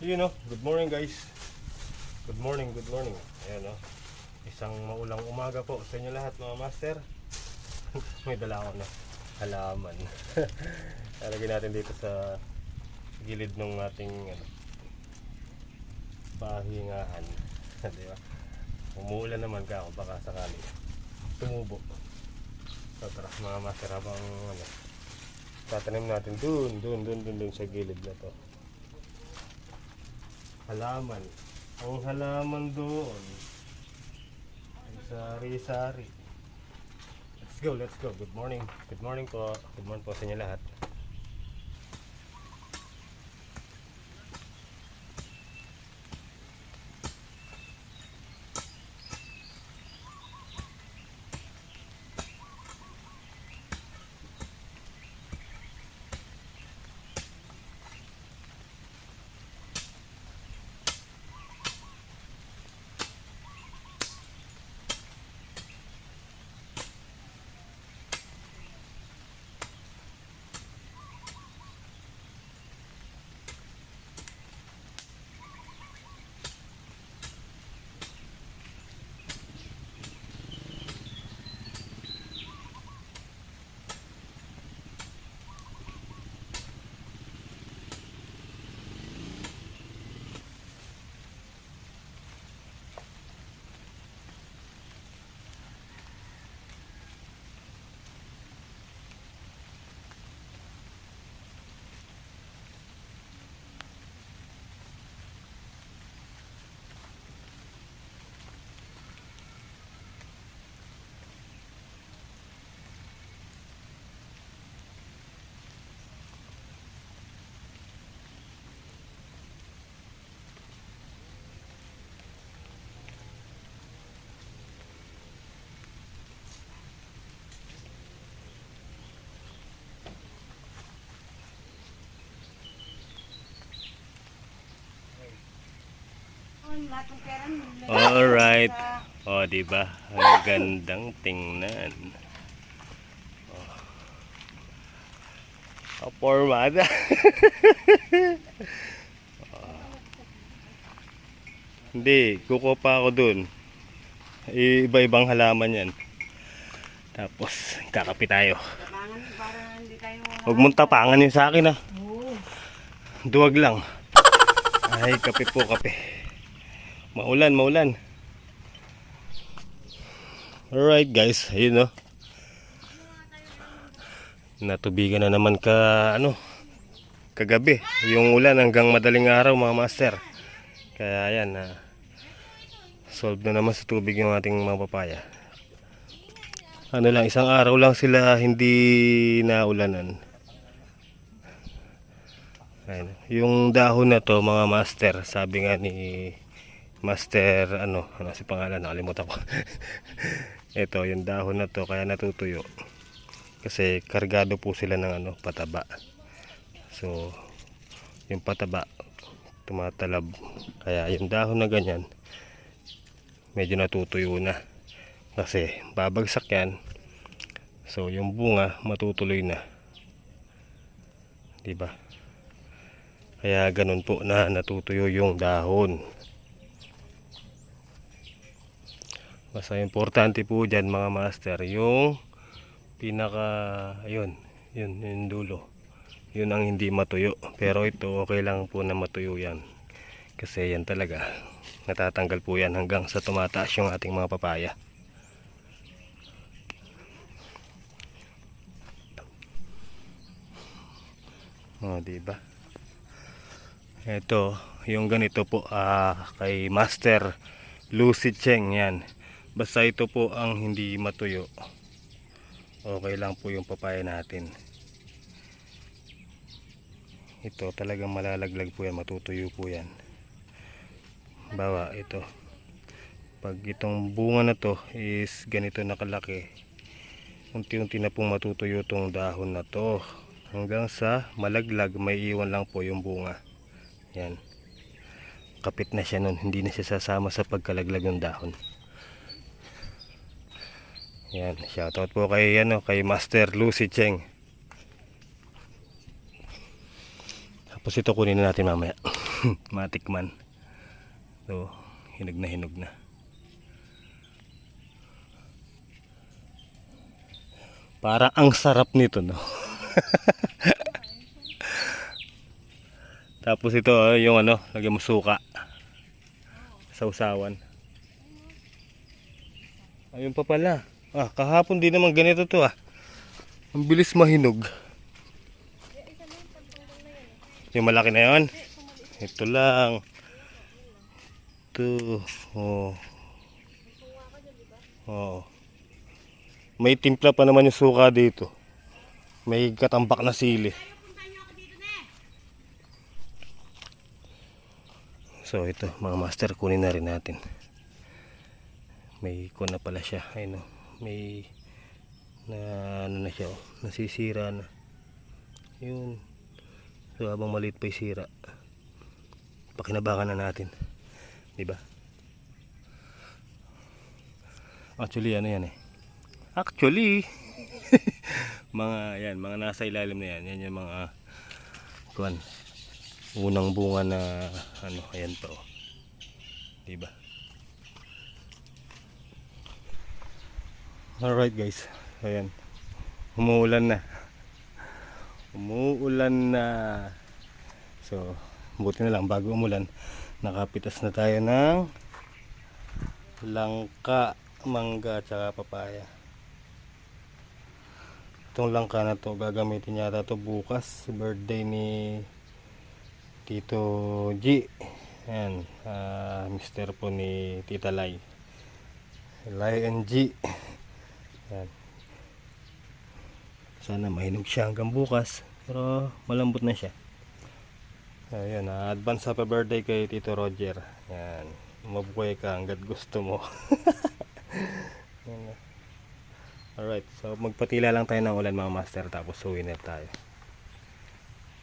Yun o, good morning guys. Good morning, good morning. Ayan o, isang maulang umaga po sa inyo lahat mga master. May dala ako na halaman. Lalagyan natin dito sa gilid ng ating pahingahan. Diba? Umuulan naman ka ako, baka sakali tumubo. So tara mga master, habang tatanim natin dun sa gilid na to. Halaman. Ang halaman doon ay sari-sari. Let's go. Good morning. Good morning po. Good morning po sa inyo lahat. Alright. O, diba? Ang gandang tingnan. Formada. Hindi, kukuha pa ako dun. Iba-ibang halaman yan. Tapos, kakapit tayo. Huwag mong tapangan yun sa akin, ha. Duwag lang. Ay, kape po, kape. Maulan. Alright guys, ayun o. Natubigan na naman kagabi. Yung ulan hanggang madaling araw mga master. Kaya ayan, solve na naman sa tubig yung ating mga papaya. Isang araw lang sila hindi naulanan. Ayun. Yung dahon na to mga master, sabi nga ni Master, si pangalan, nakalimutan ko. Ito, yung dahon na to, kaya natutuyo. Kasi kargado po sila ng pataba. So, yung pataba, tumatalab. Kaya yung dahon na ganyan, medyo natutuyo na. Kasi babagsak yan. So, yung bunga, matutuloy na. Diba? Kaya ganun po na natutuyo yung dahon. Basta importante po dyan mga master, yung yun dulo. Yun ang hindi matuyo. Pero ito okay lang po na matuyo yan. Kasi yan talaga, natatanggal po yan hanggang sa tumataas yung ating mga papaya. Diba? Ito, yung ganito po kay Master Lucy Cheng yan. Basta ito po ang hindi matuyo, okay lang po yung papaya natin. Ito talagang malalaglag po yan, matutuyo po yan. Bawa ito, pag itong bunga na to is ganito nakalaki, unti-unti na pong matutuyo itong dahon na to hanggang sa malaglag, may iwan lang po yung bunga. Yan, kapit na siya nun, hindi na siya sasama sa pagkalaglag ng dahon. Yan, shoutout po kay Master Lucy Cheng. Tapos ito kunin na natin mamaya. matikman. So, hinog na hinog na. Parang ang sarap nito, no? Tapos ito, yung ano, lagyan mo suka. Sausawan. Ayun pa pala. Kahapon din naman ganito to ah. Ang bilis mahinog. Yung malaki na yun. Ito lang. Ito. Oh. Oh. May timpla pa naman yung suka dito. May katambak na sili. So ito mga master, kunin na rin natin. May kuna pala siya. Ayun oh. May na ano na siya oh. Nasisira na. Yun. So habang maliit pa yung sira, pakinabakan na natin. Diba? Actually ano yan eh. Actually mga nasa ilalim na yan. Yan yung mga kuwan. Unang bunga na ano, ayan pa oh. Diba? Alright guys. Ayan. Umuulan na. Umuulan na. So, buti na lang bago umulan, nakapitas na tayo ng langka, mangga, tsaka papaya. Itong langka na to gagamitin yata to bukas, birthday ni Tito G. Ayan, mister po ni Tita Lai. Lai and G. Ayan. Sana mahinog siya hanggang bukas, pero malambot na siya. Ayan, advance happy birthday kay Tito Roger. Ayan, mabuhay ka hanggat gusto mo. Alright, so magpatila lang tayo ng ulan mga master, tapos uwi na tayo.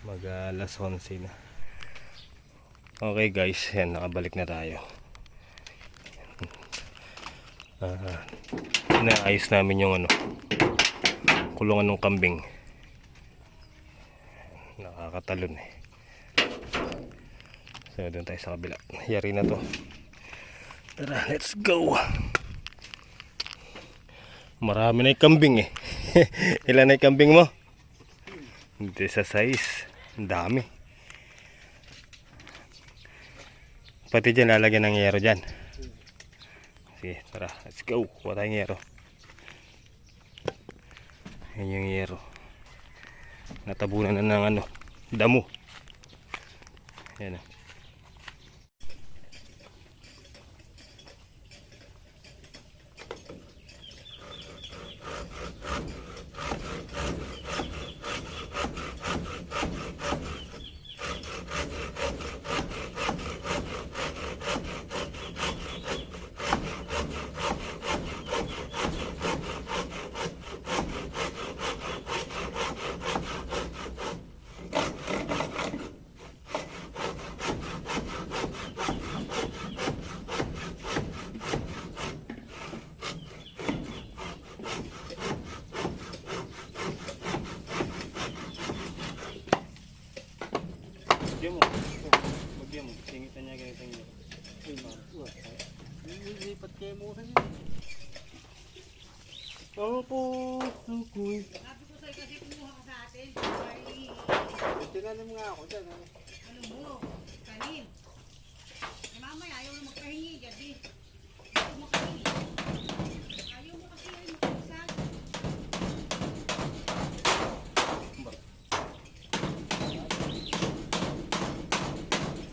Mag alas 11 na. Okay guys, yan, nakabalik na tayo. Inaayos namin yung ano, kulungan ng kambing. Nakakatalon eh. So doon tayo sa kabila. Yari na to. Tara, let's go. Marami na yung kambing eh. Ilan na yung kambing mo? Hindi sa size. Ang dami. Pati dyan lalagyan ng yero dyan. Sige, tara, let's go. Kuha tayong yero. Yan yung yero. Natabunan na ng ano, damo. Yan na. Bagyan mo, singitan niya ganito niya. Lipat kayo mo rin. Opo, sukoy. Sabi ko sa'yo kasi kumuha ka sa atin. Tinanim nga ako dyan. Ano mo? Kanin. Mamaya ayaw na magpahingi. Jadi, ayaw mo kanin. Ayaw mo kasi ayaw magpagsan.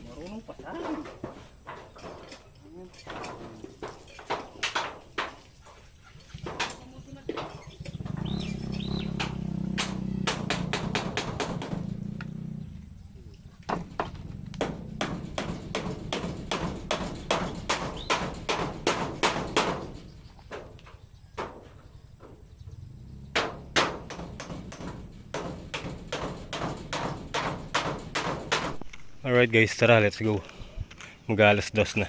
Marunong pa sa. Alright guys, tara, let's go. Mag-alas 2 na.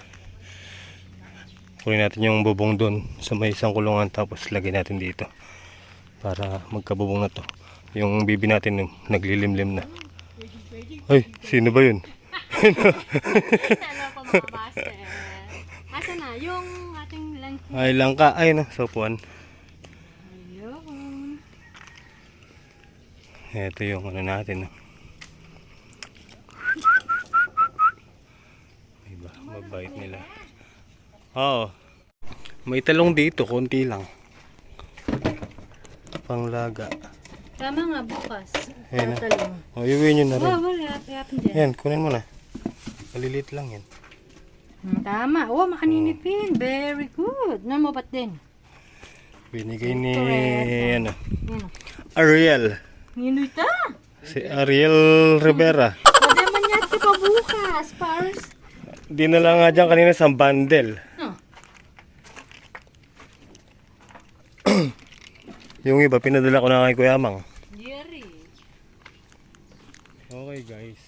Kunin natin yung bubong doon sa may isang kulungan, tapos lagay natin dito para magkabubong na to. Yung bibi natin naglilimlim na. Ay, sino ba yun? Ano po mga master? Asa na yung ating lang? Ay, langka. Ay, no, sopuan. Ayun. Ito yung ano natin. No? Diba, mabait nila. Oo. May talong dito, konti lang. Panglaga. Tama nga bukas. Ayun na. Tatalong. O, iuwi nyo na rin. Oh, wala. Yapin dyan. Yan, kunin mo na. Malilit lang yan. Tama. Oh, makaninipin. Very good. Namabat din. Binigay ni, ano, Yan. Ariel. Ninoy ta. Si Ariel Rivera. Pwede man yan pa bukas. Pars. Dinala nga dyan kanina sa bundle. Oh. Yung iba, pinadala ko na kay Kuya Mang. Yeri. Okay guys.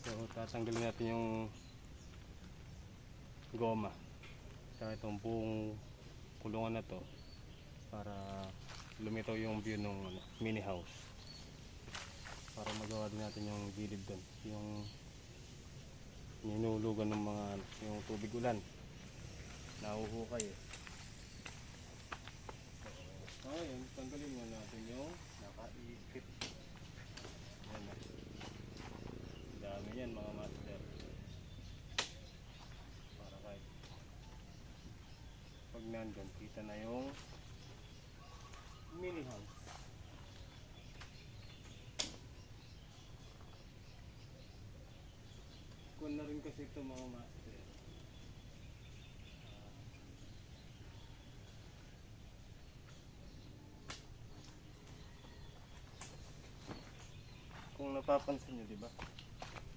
So, tatanggalin natin yung goma. Saka itong buong kulungan na to para lumitaw yung view ng mini house. Para magawa din natin yung gilid doon. Yung ninulugan ng mga yung tubig ulan. Nahuhukay eh. So, ayun, tanggalin mo natin yung nakaipit. Yan na. Dami yan mga master. Para kahit pag nandun, kita na yung mini house. Kung na rin kasi ito mga master. Kung napapansin nyo, di ba?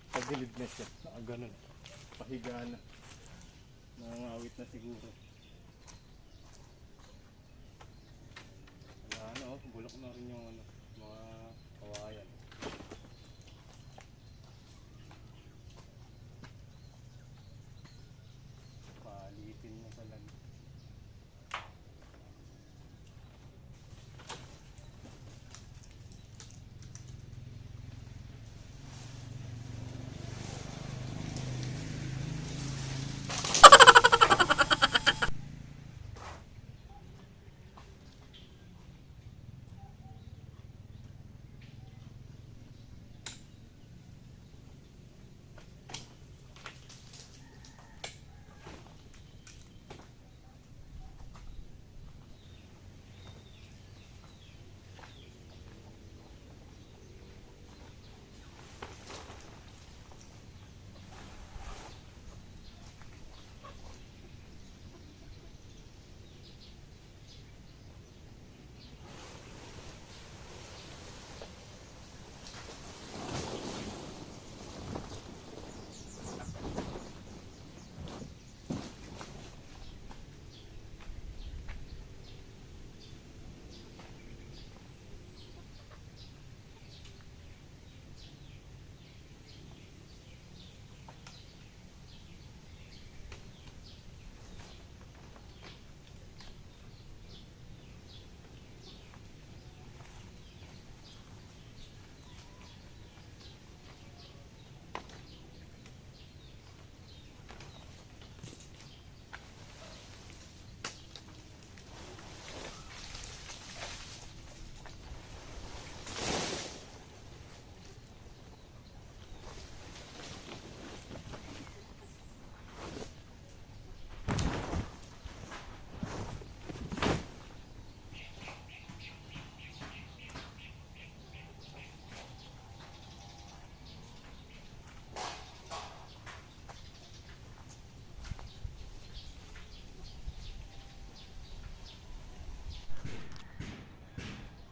Pagilid na siya, nakaganon. Pahiga na. Nangangawit na siguro. Wala na, oh, bulok na rin yung ano, mga kawayan. Palitin na talaga.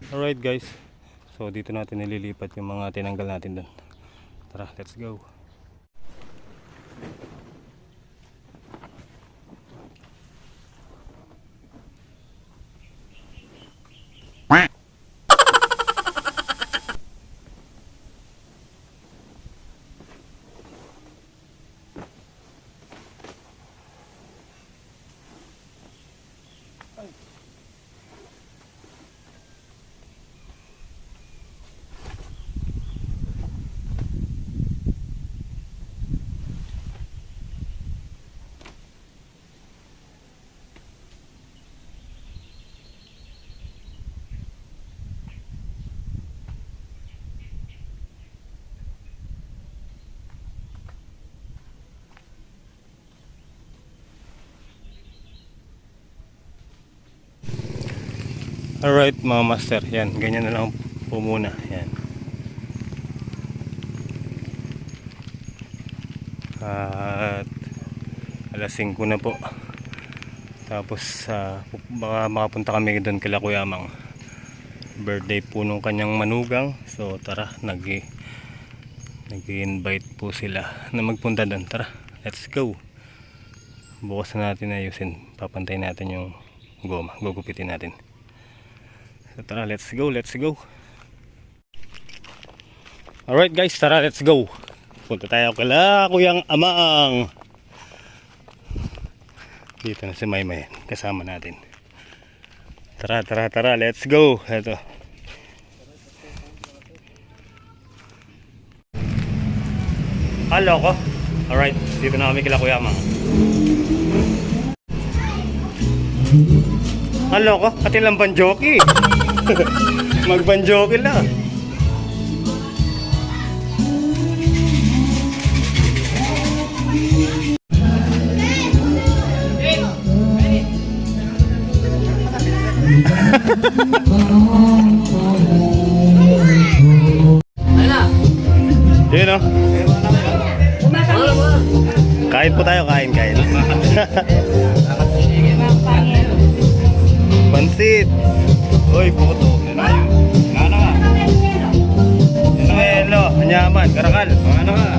Alright guys, so dito natin nililipat yung mga tinanggal natin doon. Tara, let's go. Alright mga master, yan, ganyan na lang po muna. Yan. At alas 5 na po. Tapos baka makapunta kami doon kila Kuya Mang. Birthday po nung kanyang manugang. So tara, nag-invite po sila na magpunta doon. Tara, let's go. Bukas na natin ayusin. Papantayin natin yung goma. Gugupitin natin. So tara, let's go, let's go. Alright guys, tara, let's go. Punta tayo kila Kuyang Amang. Dito na si Maymay, kasama natin. Tara, tara, tara, let's go. Ito. Halo ko. Alright, dito na kami kila Kuya Amang. Halo ko, atin lang banjoki. Magbanjoki lang. Yun o. Kain po tayo, kain. Pansit. Uy, puto. Ano ka? Suelo, anyaman, karakal. Ano ka?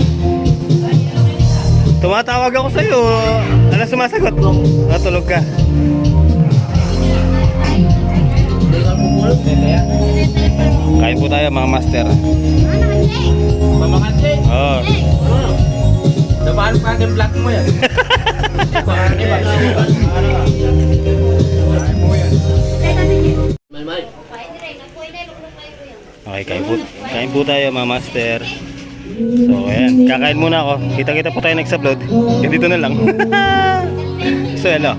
Tumatawag ako sa'yo. Ano sumasagot? Natulog ka. Kain po tayo mga master. Mamangatsi. Oh. Damaan pa ang vlog mo yan. Okay, kain po tayo mga master. So ayan, kakain muna ako. Kita-kita po tayo next upload. Dito na lang. So hello.